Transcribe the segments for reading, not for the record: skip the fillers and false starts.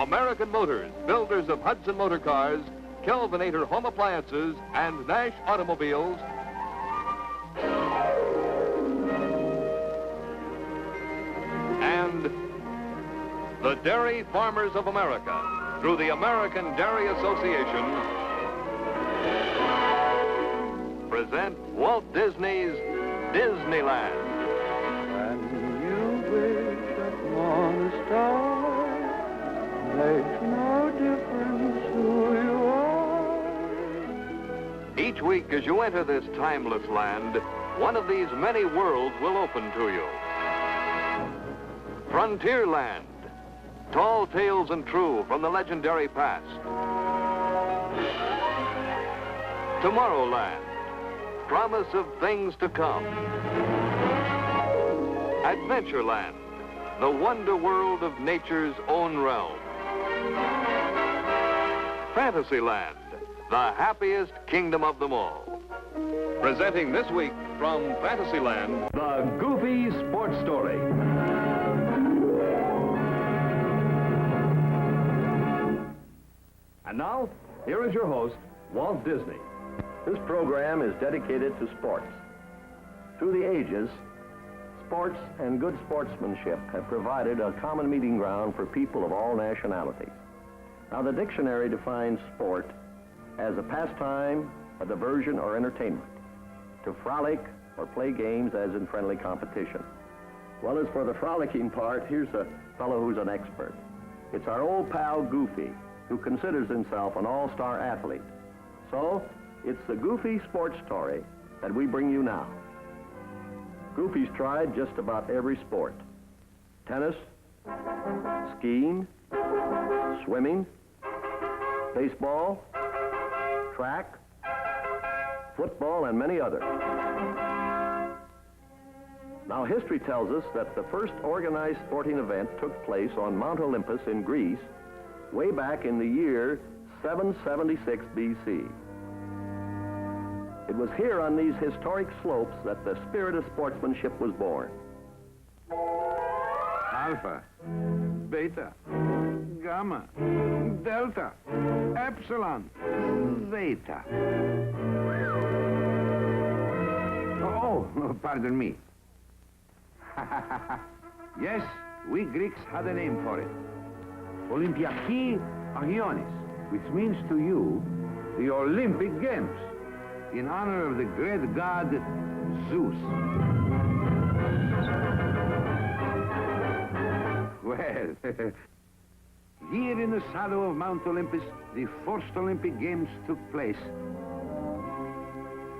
American Motors, builders of Hudson Motor Cars, Kelvinator Home Appliances, and Nash Automobiles, and the Dairy Farmers of America, through the American Dairy Association, present Walt Disney's Disneyland. When you wish upon a star, makes no difference who you are. Each week as you enter this timeless land, one of these many worlds will open to you. Frontierland, tall tales and true from the legendary past. Tomorrowland, promise of things to come. Adventureland, the wonder world of nature's own realm. Fantasyland, the happiest kingdom of them all. Presenting this week from Fantasyland, The Goofy Sports Story. And now, here is your host, Walt Disney. This program is dedicated to sports. Through the ages, sports and good sportsmanship have provided a common meeting ground for people of all nationalities. Now, the dictionary defines sport as a pastime, a diversion, or entertainment, to frolic or play games as in friendly competition. Well, as for the frolicking part, here's a fellow who's an expert. It's our old pal Goofy, who considers himself an all-star athlete. So, it's the Goofy Sports Story that we bring you now. Goofy's tried just about every sport. Tennis, skiing, swimming, baseball, track, football, and many others. Now, history tells us that the first organized sporting event took place on Mount Olympus in Greece way back in the year 776 BC. It was here on these historic slopes that the spirit of sportsmanship was born. Alpha, beta, gamma, delta, epsilon, zeta. Oh, pardon me. Yes, we Greeks had a name for it. Olympiaki Agionis, which means to you the Olympic Games, in honor of the great god Zeus. Well, here in the shadow of Mount Olympus, the first Olympic Games took place.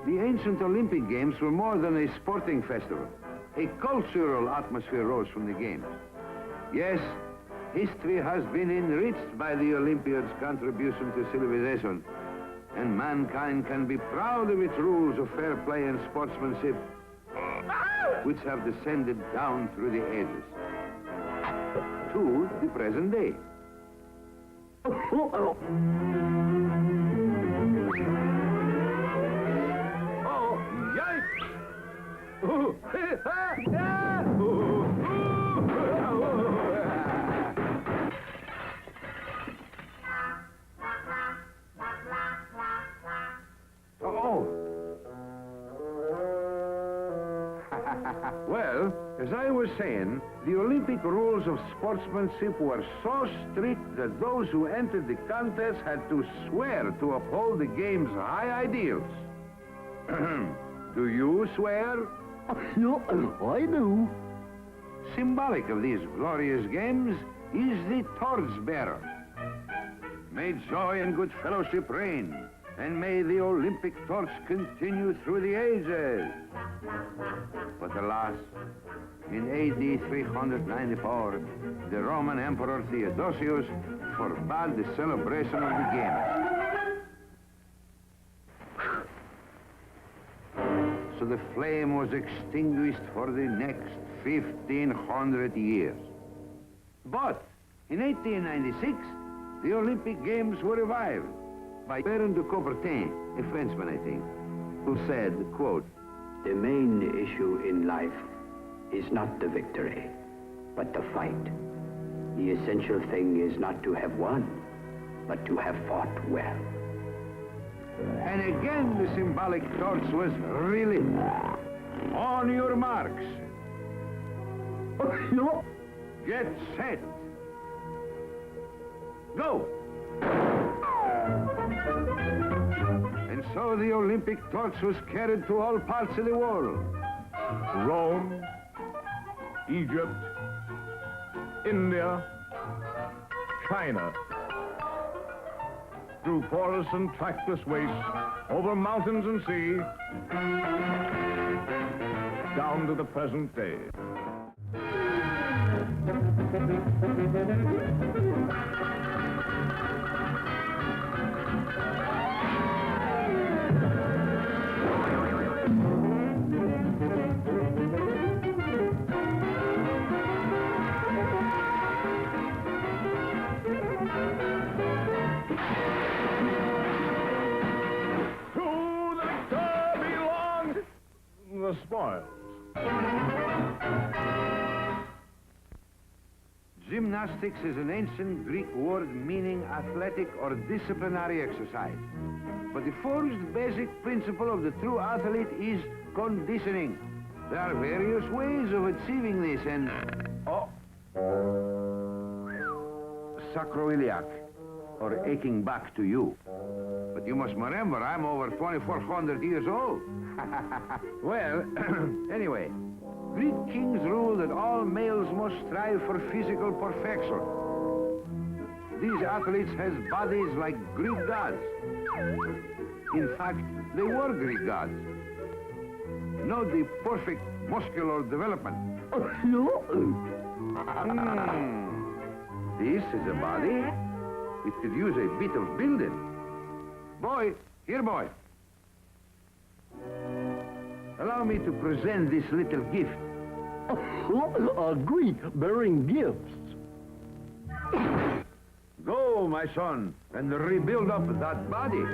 The ancient Olympic Games were more than a sporting festival. A cultural atmosphere rose from the Games. Yes, history has been enriched by the Olympiads' contribution to civilization, and mankind can be proud of its rules of fair play and sportsmanship, which have descended down through the ages to the present day. Oh, yikes! Well, as I was saying, the Olympic rules of sportsmanship were so strict that those who entered the contest had to swear to uphold the game's high ideals. Do you swear? No, I do. Symbolic of these glorious games is the torch-bearer. May joy and good fellowship reign, and may the Olympic torch continue through the ages. But alas, in AD 394, the Roman Emperor Theodosius forbade the celebration of the games. So the flame was extinguished for the next 1,500 years. But in 1896, the Olympic Games were revived by Baron de Coubertin, a Frenchman, I think, who said, quote, "The main issue in life is not the victory, but the fight. The essential thing is not to have won, but to have fought well. And again the symbolic torch was relit. On your marks. Get set. Go! And so the Olympic torch was carried to all parts of the world. Rome, Egypt, India, China. Through forests and trackless wastes, over mountains and sea, down to the present day. The spoils. Gymnastics is an ancient Greek word meaning athletic or disciplinary exercise. But the first basic principle of the true athlete is conditioning. There are various ways of achieving this and... Oh! Sacroiliac, or aching back to you. But you must remember, I'm over 2,400 years old. Well, anyway, Greek kings ruled that all males must strive for physical perfection. These athletes had bodies like Greek gods. In fact, they were Greek gods. Note the perfect muscular development. This is a body. It could use a bit of building. Boy, here, boy. Allow me to present this little gift. A Greek bearing gifts. Go, my son, and rebuild up that body.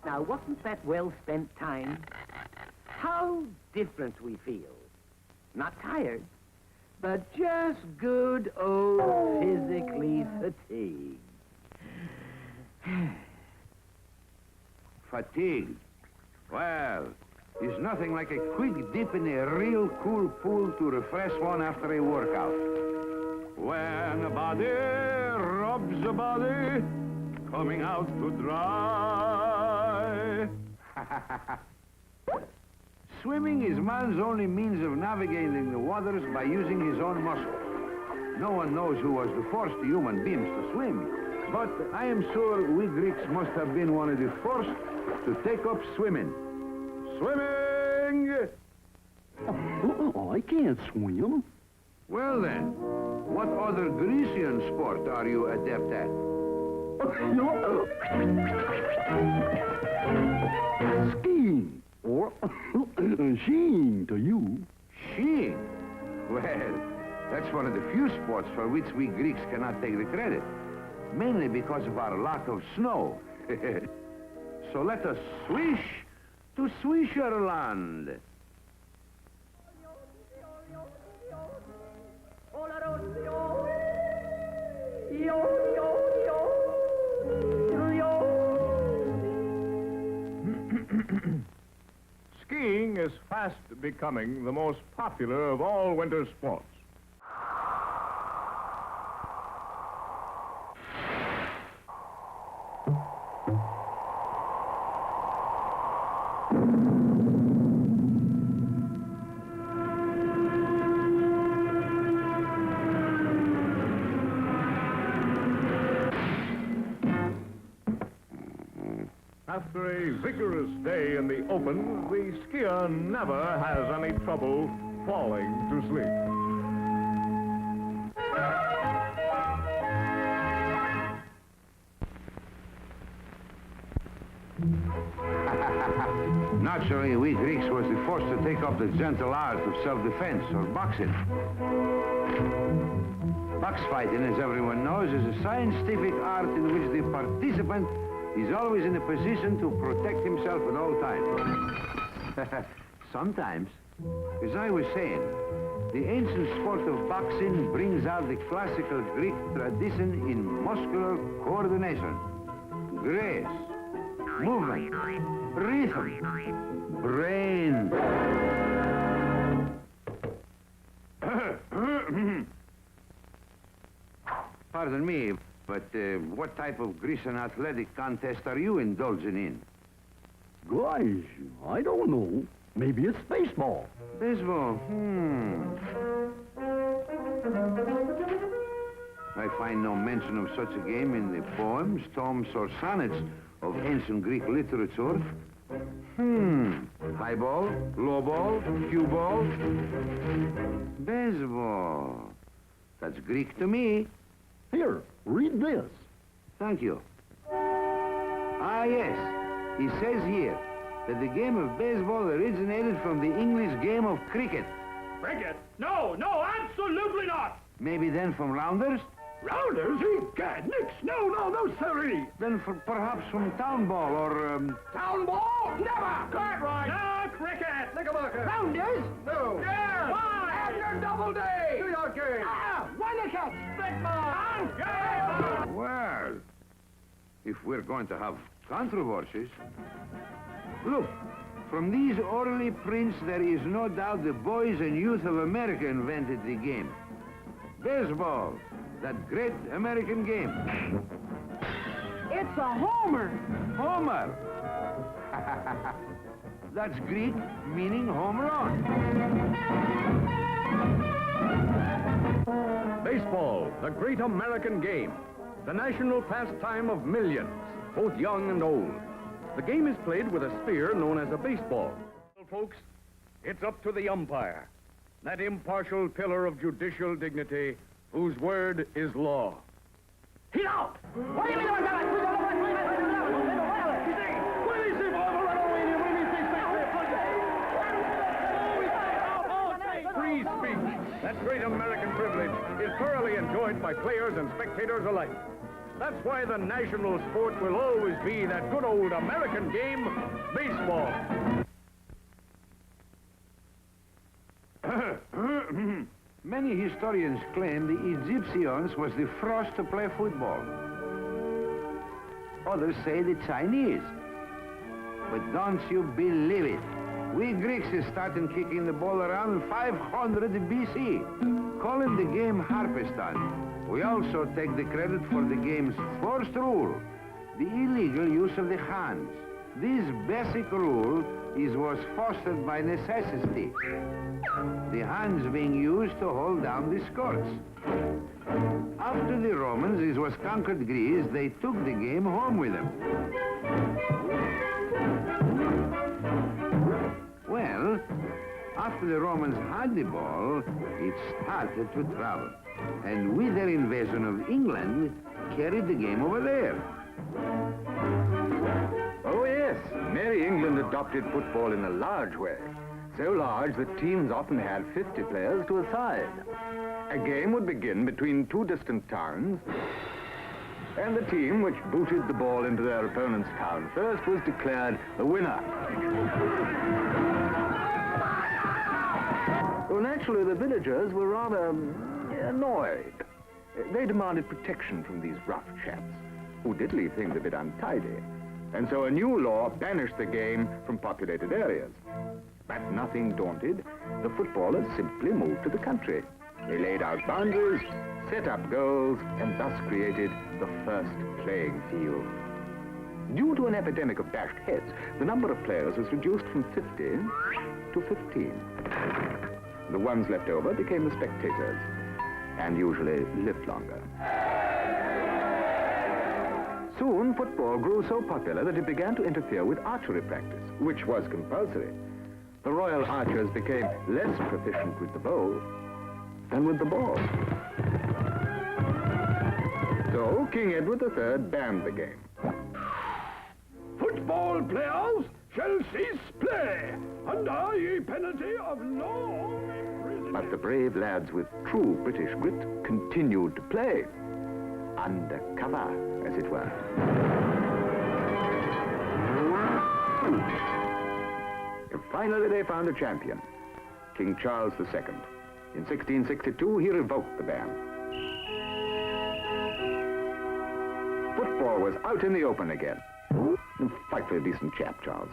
Now, wasn't that well-spent time? How different we feel. Not tired, but just good old physically fatigued. Fatigue. Well, there's nothing like a quick dip in a real cool pool to refresh one after a workout. When a body rubs a body, coming out to dry. Swimming is man's only means of navigating the waters by using his own muscles. No one knows who was the first human beings to swim, but I am sure we Greeks must have been one of the first to take up swimming. Swimming! I can't swim. Well then, what other Grecian sport are you adept at? Skiing, or skiing to you. Skiing? Well, that's one of the few sports for which we Greeks cannot take the credit, mainly because of our lack of snow. So let us swish to Swisherland. Skiing is fast becoming the most popular of all winter sports. After a vigorous day in the open, the skier never has any trouble falling to sleep. Naturally, we Greeks was the first to take up the gentle art of self-defense, or boxing. Box fighting, as everyone knows, is a scientific art in which the participant is always in a position to protect himself at all times. Sometimes, as I was saying, the ancient sport of boxing brings out the classical Greek tradition in muscular coordination, grace, movement, rhythm, brain. Pardon me, but what type of Grecian athletic contest are you indulging in? Gosh, I don't know. Maybe it's baseball. Baseball, I find no mention of such a game in the poems, tomes, or sonnets of ancient Greek literature. High ball, low ball, cue ball. Baseball. That's Greek to me. Here, read this. Thank you. Ah, yes. He says here that the game of baseball originated from the English game of cricket. Cricket? No, absolutely not. Maybe then from rounders? Rounders? Egad, nix. No, sirree. Then perhaps from town ball or, Town ball? Never. Quite right. No, cricket. Knickerbocker. Rounders? No. Yeah. Why? After double day. New York game. One catch. Split ball. Game. well, if we're going to have controversies. Look, from these early prints, there is no doubt the boys and youth of America invented the game. Baseball, that great American game. It's a homer. Homer. That's Greek, meaning home run. Baseball, the great American game. The national pastime of millions, both young and old. The game is played with a spear known as a baseball. Well, folks, it's up to the umpire, that impartial pillar of judicial dignity whose word is law. He's out. What do you mean? Free speech, that great American privilege, is thoroughly enjoyed by players and spectators alike. That's why the national sport will always be that good old American game, baseball. Many historians claim the Egyptians was the first to play football. Others say the Chinese. But don't you believe it? We Greeks started kicking the ball around in 500 BC, calling the game harpestan. We also take the credit for the game's first rule, the illegal use of the hands. This basic rule was fostered by necessity, the hands being used to hold down the skirts. After the Romans was conquered Greece, they took the game home with them. Well, after the Romans had the ball, it started to travel. And with their invasion of England, carried the game over there. Oh, yes. Merry England adopted football in a large way. So large that teams often had 50 players to a side. A game would begin between two distant towns, and the team which booted the ball into their opponent's town first was declared the winner. Well, naturally, the villagers were rather annoyed. They demanded protection from these rough chaps, who did leave things a bit untidy. And so a new law banished the game from populated areas. But nothing daunted, the footballers simply moved to the country. They laid out boundaries, set up goals, and thus created the first playing field. Due to an epidemic of bashed heads, the number of players was reduced from 50 to 15. The ones left over became the spectators, and usually lived longer. Soon, football grew so popular that it began to interfere with archery practice, which was compulsory. The royal archers became less proficient with the bow than with the ball. So, King Edward III banned the game. Football players shall cease play under ye penalty of long imprisonment. But the brave lads with true British grit continued to play. Under cover, as it were. And finally they found a champion, King Charles II. In 1662, he revoked the ban. Football was out in the open again. Fight for a decent chap, Charles.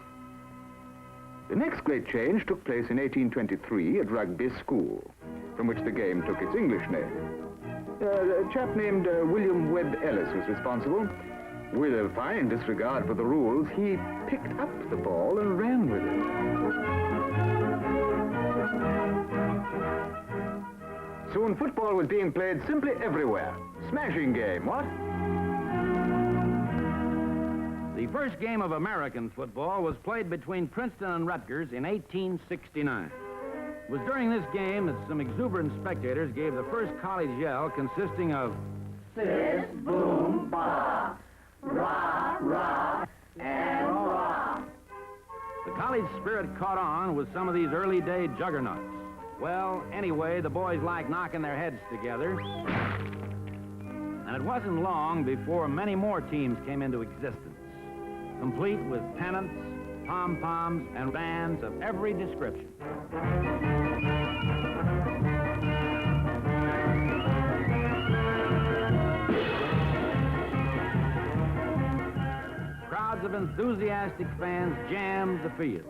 The next great change took place in 1823 at Rugby School, from which the game took its English name. A chap named William Webb Ellis was responsible. With a fine disregard for the rules, he picked up the ball and ran with it. Soon football was being played simply everywhere. Smashing game, what? The first game of American football was played between Princeton and Rutgers in 1869. It was during this game that some exuberant spectators gave the first college yell consisting of sis, boom, ba, rah, rah, and rah. The college spirit caught on with some of these early day juggernauts. Well, anyway, the boys liked knocking their heads together. And it wasn't long before many more teams came into existence, complete with pennants, pom-poms, and bands of every description. Crowds of enthusiastic fans jammed the field.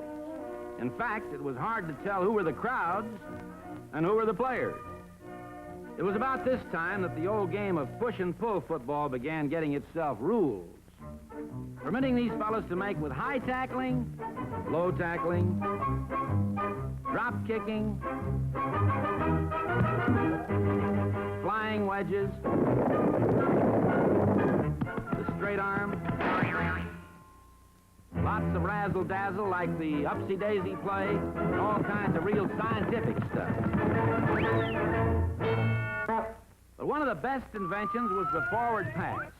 In fact, it was hard to tell who were the crowds and who were the players. It was about this time that the old game of push and pull football began getting itself rules, permitting these fellows to make with high tackling, low tackling, drop kicking, flying wedges, the straight arm, lots of razzle-dazzle like the upsy-daisy play, and all kinds of real scientific stuff. But one of the best inventions was the forward pass,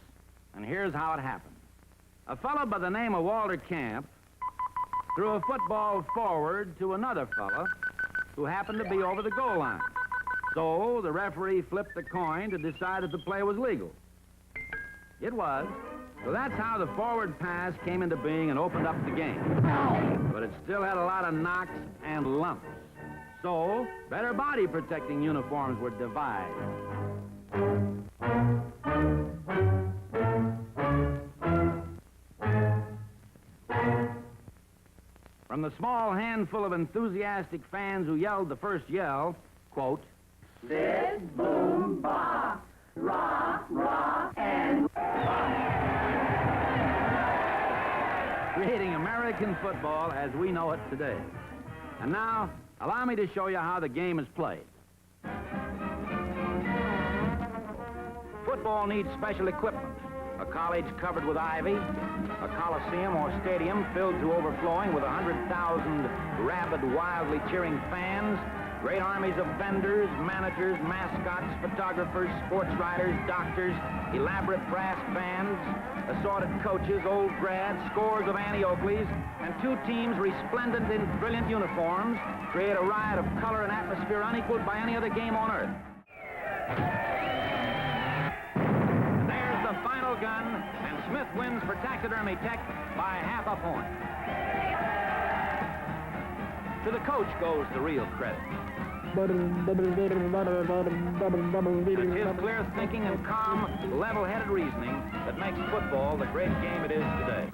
and here's how it happened. A fellow by the name of Walter Camp threw a football forward to another fellow who happened to be over the goal line. So the referee flipped the coin to decide if the play was legal. It was. So that's how the forward pass came into being and opened up the game. But it still had a lot of knocks and lumps. So better body protecting uniforms were devised. From the small handful of enthusiastic fans who yelled the first yell, quote, sis, boom, ba, rah, rah, and creating American football as we know it today. And now, allow me to show you how the game is played. Football needs special equipment. A college covered with ivy, a coliseum or stadium filled to overflowing with 100,000 rabid, wildly cheering fans, great armies of vendors, managers, mascots, photographers, sports writers, doctors, elaborate brass bands, assorted coaches, old grads, scores of Annie Oakleys, and two teams resplendent in brilliant uniforms create a riot of color and atmosphere unequaled by any other game on earth. And there's the final gun, and Smith wins for Taxidermy Tech by half a point. To the coach goes the real credit. It's his clear thinking and calm, level-headed reasoning that makes football the great game it is today.